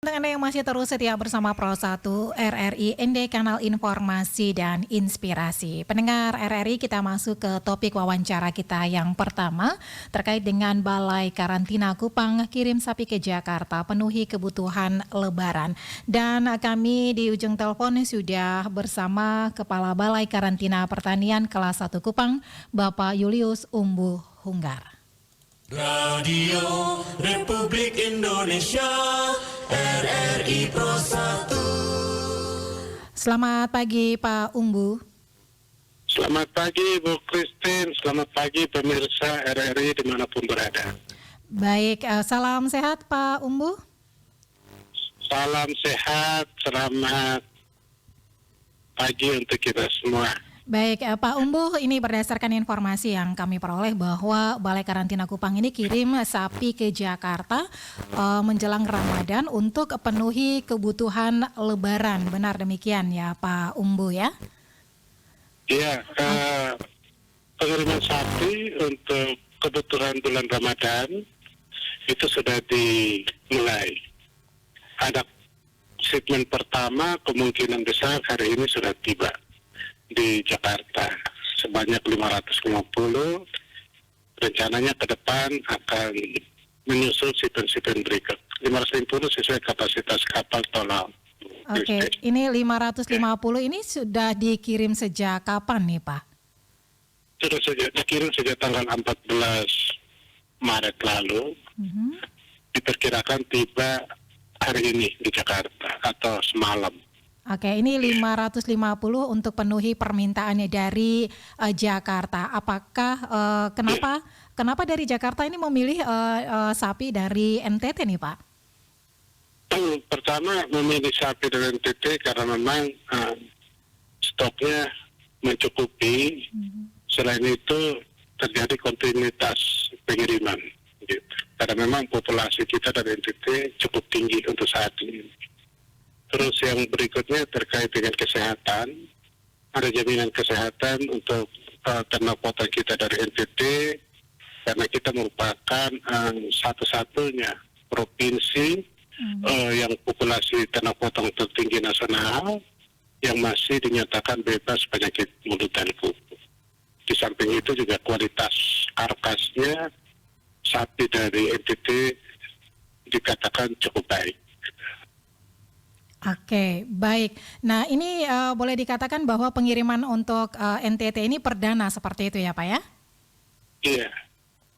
Untuk Anda yang masih terus setia bersama Pro 1 RRI ND Kanal Informasi dan Inspirasi. Pendengar RRI, kita masuk ke topik wawancara kita yang pertama terkait dengan Balai Karantina Kupang kirim sapi ke Jakarta penuhi kebutuhan lebaran. Dan kami di ujung telepon sudah bersama Kepala Balai Karantina Pertanian kelas 1 Kupang, Bapak Julius Umbu Hunggar. Radio Republik Indonesia RRI Pro 1. Selamat pagi Pak Umbu. Selamat pagi Bu Christine, selamat pagi pemirsa RRI dimanapun berada. Baik, salam sehat Pak Umbu. Salam sehat, selamat pagi untuk kita semua. Baik, Pak Umbu, ini berdasarkan informasi yang kami peroleh bahwa Balai Karantina Kupang ini kirim sapi ke Jakarta menjelang Ramadan untuk penuhi kebutuhan lebaran. Benar demikian ya Pak Umbu ya? Iya, pengiriman sapi untuk kebutuhan bulan Ramadan itu sudah dimulai. Ada shipment pertama kemungkinan besar hari ini sudah tiba di Jakarta sebanyak 550. Rencananya ke depan akan menyusul shipment berikut. 550 sesuai kapasitas kapal tol laut. Oke, ini 550 ini sudah dikirim sejak kapan nih Pak? Sudah dikirim sejak tanggal 14 Maret lalu. Diperkirakan tiba hari ini di Jakarta atau semalam. Oke, ini 550 untuk penuhi permintaannya dari Jakarta. Apakah kenapa dari Jakarta ini memilih sapi dari NTT nih Pak? Pertama memilih sapi dari NTT karena memang stoknya mencukupi. Selain itu terjadi kontinuitas pengiriman, gitu. Karena memang populasi kita dari NTT cukup tinggi untuk saat ini. Terus yang berikutnya terkait dengan kesehatan, ada jaminan kesehatan untuk ternak potong kita dari NTT, karena kita merupakan satu-satunya provinsi yang populasi ternak potong tertinggi nasional yang masih dinyatakan bebas penyakit mulut dan kuku. Di samping itu juga kualitas karkasnya sapi dari NTT dikatakan cukup baik. Oke, baik. Nah, ini boleh dikatakan bahwa pengiriman untuk NTT ini perdana seperti itu ya Pak ya? Iya,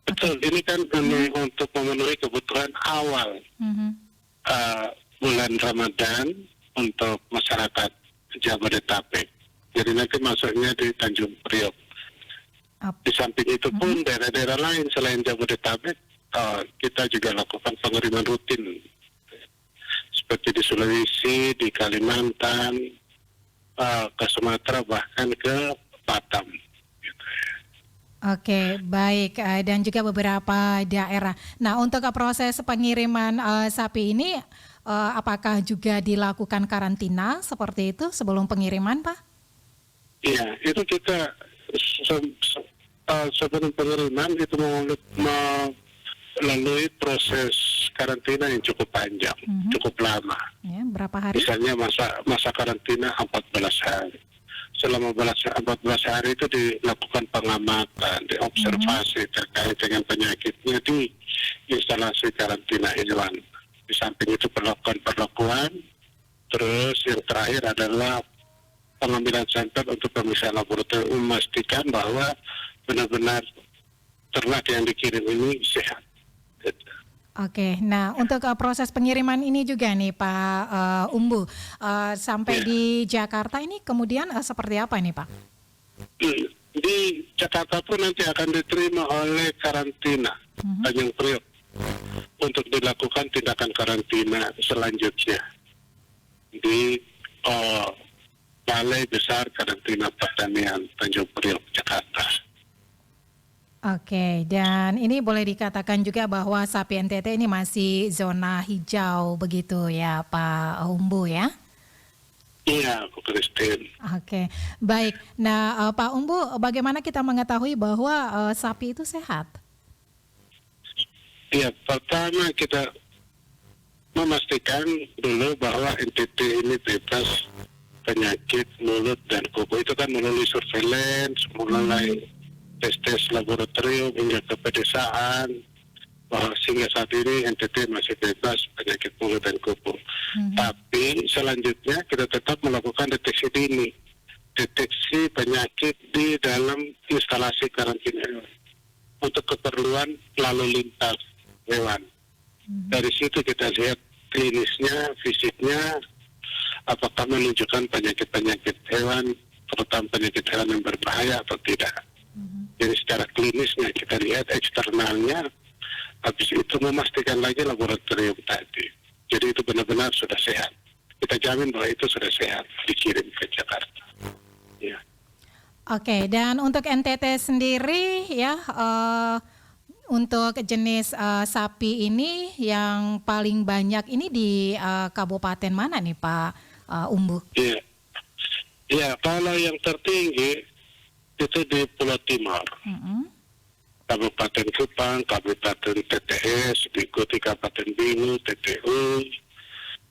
betul. Ini kan untuk memenuhi kebutuhan awal bulan Ramadan untuk masyarakat Jabodetabek. Jadi nanti masuknya di Tanjung Priok. Di samping itu pun daerah-daerah lain selain Jabodetabek, kita juga lakukan pengiriman rutin. Seperti di Sulawesi, di Kalimantan, ke Sumatera, bahkan ke Batam. Oke, baik. Dan juga beberapa daerah. Nah, untuk proses pengiriman sapi ini, apakah juga dilakukan karantina seperti itu sebelum pengiriman, Pak? Iya, itu kita sebelum pengiriman itu melalui proses karantina yang cukup panjang, cukup lama. Ya, berapa hari? Misalnya masa karantina 14 hari. Selama 14 hari itu dilakukan pengamatan, diobservasi terkait dengan penyakitnya di instalasi karantina hewan. Di samping itu perlakuan, terus yang terakhir adalah pengambilan sampel untuk pemeriksaan laboratorium memastikan bahwa benar-benar ternak yang dikirim ini sehat. Oke, nah untuk proses pengiriman ini juga nih Pak Umbu, sampai di Jakarta ini kemudian seperti apa nih Pak? Di Jakarta pun nanti akan diterima oleh karantina Tanjung Priok untuk dilakukan tindakan karantina selanjutnya di Balai Besar Karantina Pertanian Tanjung Priok, Jakarta. Oke, dan ini boleh dikatakan juga bahwa sapi NTT ini masih zona hijau begitu ya Pak Umbu ya? Iya, Bu Christine. Oke, baik. Nah Pak Umbu, bagaimana kita mengetahui bahwa sapi itu sehat? Iya, pertama kita memastikan dulu bahwa NTT ini bebas penyakit mulut dan kuku. Itu kan melalui surveillance, mulai tes-tes laboratorium hingga ke pedesaan, bahwa sehingga saat ini NTT masih bebas penyakit mulut dan kuku. Tapi selanjutnya kita tetap melakukan deteksi dini, deteksi penyakit di dalam instalasi karantina hewan untuk keperluan lalu lintas hewan. Dari situ kita lihat klinisnya, fisiknya, apakah menunjukkan penyakit-penyakit hewan, terutama penyakit hewan yang berbahaya atau tidak. Jadi secara klinisnya kita lihat, eksternalnya, habis itu memastikan lagi laboratorium tadi. Jadi itu benar-benar sudah sehat. Kita jamin bahwa itu sudah sehat, dikirim ke Jakarta. Ya. Oke, dan untuk NTT sendiri ya, untuk jenis sapi ini yang paling banyak ini di kabupaten mana nih Pak Umbu? Iya. Ya, kalau yang tertinggi itu di Pulau Timur. Kabupaten Kupang, Kabupaten TTS, diikuti Kabupaten Bingu, TTU,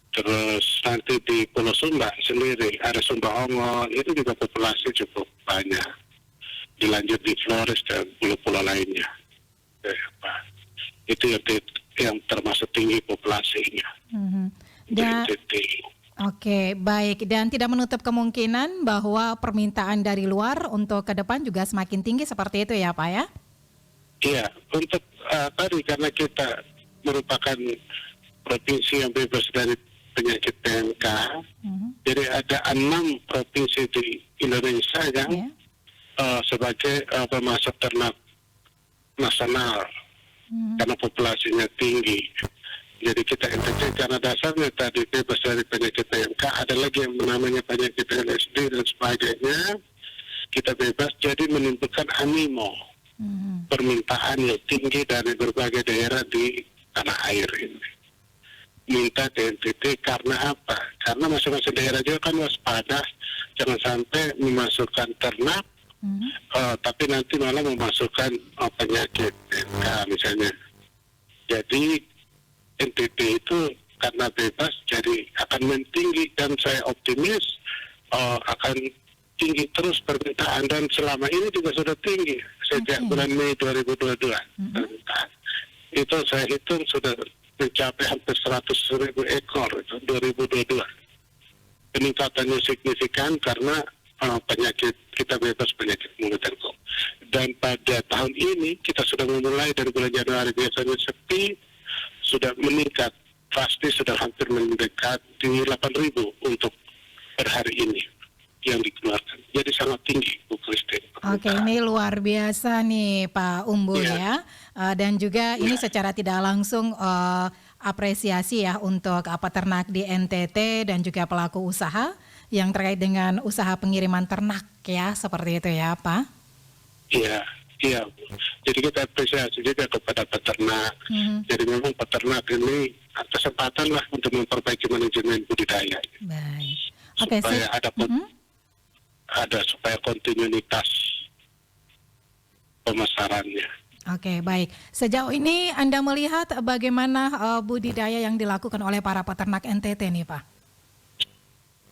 terus nanti di Pulau Sumba sendiri, ada Sumba Ongon, itu juga populasi cukup banyak. Dilanjut di Flores dan pulau-pulau lainnya. Itu yang termasuk tinggi populasinya. Dan, oke, baik. Dan tidak menutup kemungkinan bahwa permintaan dari luar untuk ke depan juga semakin tinggi seperti itu ya Pak ya? Iya, untuk tadi karena kita merupakan provinsi yang bebas dari penyakit PMK, jadi ada 6 provinsi di Indonesia yang sebagai pemasok ternak nasional karena populasinya tinggi. Jadi kita NTT karena dasarnya tadi bebas dari penyakit PMK, ada lagi yang namanya penyakit LSD dan sebagainya, kita bebas, jadi menimbulkan animo. Permintaan yang tinggi dari berbagai daerah di tanah air ini. Minta ke NTT karena apa? Karena masing-masing daerah juga kan waspada, jangan sampai memasukkan ternak, tapi nanti malah memasukkan penyakit misalnya. Jadi NTT itu karena bebas, jadi akan mentinggi dan saya optimis akan tinggi terus permintaan dan selama ini juga sudah tinggi sejak bulan Mei 2022. Itu saya hitung sudah mencapai hampir 100.000 ekor itu 2022. Peningkatannya signifikan karena penyakit kita bebas penyakit mulut dan kuku. Dan pada tahun ini kita sudah memulai dari bulan Januari biasanya sepi, sudah meningkat drastis, sudah hampir mendekati 8.000 untuk per hari ini yang dikeluarkan. Jadi sangat tinggi, Bu Christine. Oke, ini luar biasa nih Pak Umbu ya. Dan juga ini secara tidak langsung apresiasi ya untuk peternak di NTT dan juga pelaku usaha yang terkait dengan usaha pengiriman ternak ya, seperti itu ya Pak. Iya. Jadi kita apresiasi juga kepada peternak. Jadi memang peternak ini kesempatan lah untuk memperbaiki manajemen budidaya. Baik. Supaya ada supaya kontinuitas pemasarannya. Oke, baik. Sejauh ini Anda melihat bagaimana budidaya yang dilakukan oleh para peternak NTT nih Pak?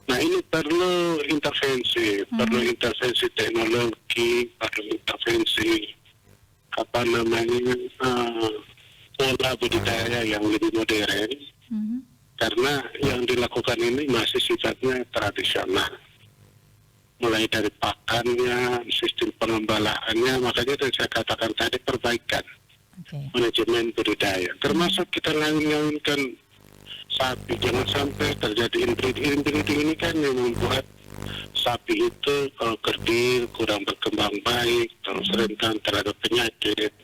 Nah ini perlu intervensi, teknologi, perlu intervensi pola budidaya yang lebih modern, karena yang dilakukan ini masih sifatnya tradisional. Mulai dari pakannya, sistem pengembalaannya, makanya saya katakan tadi perbaikan manajemen budidaya. Termasuk kita ngawinkan sapi, jangan sampai terjadi inbreeding ini kan yang membuat sapi itu kerdil, kurang berkembang baik, terus rentan terhadap penyakit.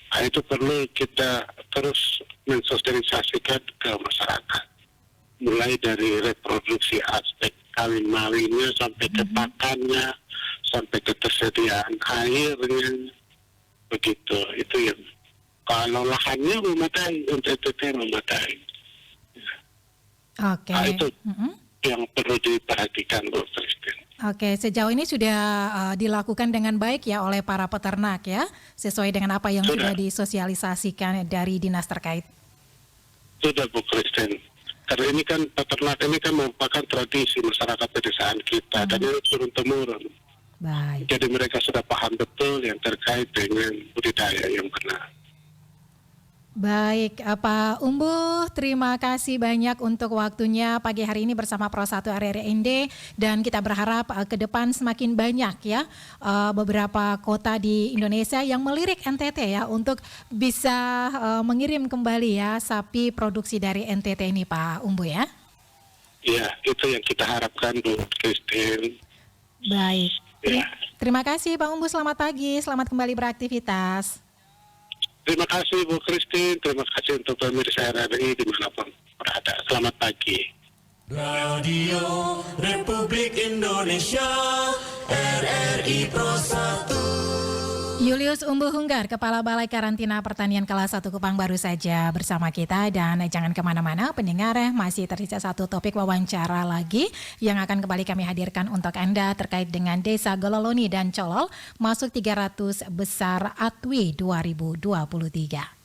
Nah, itu perlu kita terus mensosialisasikan ke masyarakat. Mulai dari reproduksi aspek kawin-mawinnya sampai ke pakannya, sampai ketersediaan airnya, begitu. Itu yang kalau lahannya memadai, untuk NTT memadai. Oke. Nah, itu yang perlu diperhatikan, Bu Christine. Oke, sejauh ini sudah dilakukan dengan baik ya oleh para peternak ya, sesuai dengan apa yang sudah disosialisasikan dari dinas terkait. Sudah, Bu Christine. Karena ini kan peternak ini kan merupakan tradisi masyarakat pedesaan kita dan ini turun temurun. Baik. Jadi mereka sudah paham betul yang terkait dengan budidaya yang benar. Baik, Pak Umbu, terima kasih banyak untuk waktunya pagi hari ini bersama Pro 1 RRI ND, dan kita berharap ke depan semakin banyak ya beberapa kota di Indonesia yang melirik NTT ya untuk bisa mengirim kembali ya sapi produksi dari NTT ini, Pak Umbu ya. Ya, itu yang kita harapkan, Bu Christine. Baik. Ya. Terima kasih Pak Umbu, selamat pagi, selamat kembali beraktivitas. Terima kasih Bu Christine, terima kasih untuk pemirsa RRI dimanapun berada. Selamat pagi. Radio Republik Indonesia, RRI Pro 1. Julius Umbu Hunggar, Kepala Balai Karantina Pertanian Kelas 1 Kupang baru saja bersama kita, dan jangan kemana-mana pendengar, masih tersisa satu topik wawancara lagi yang akan kembali kami hadirkan untuk Anda terkait dengan Desa Gololoni dan Colol masuk 300 besar ATWI 2023.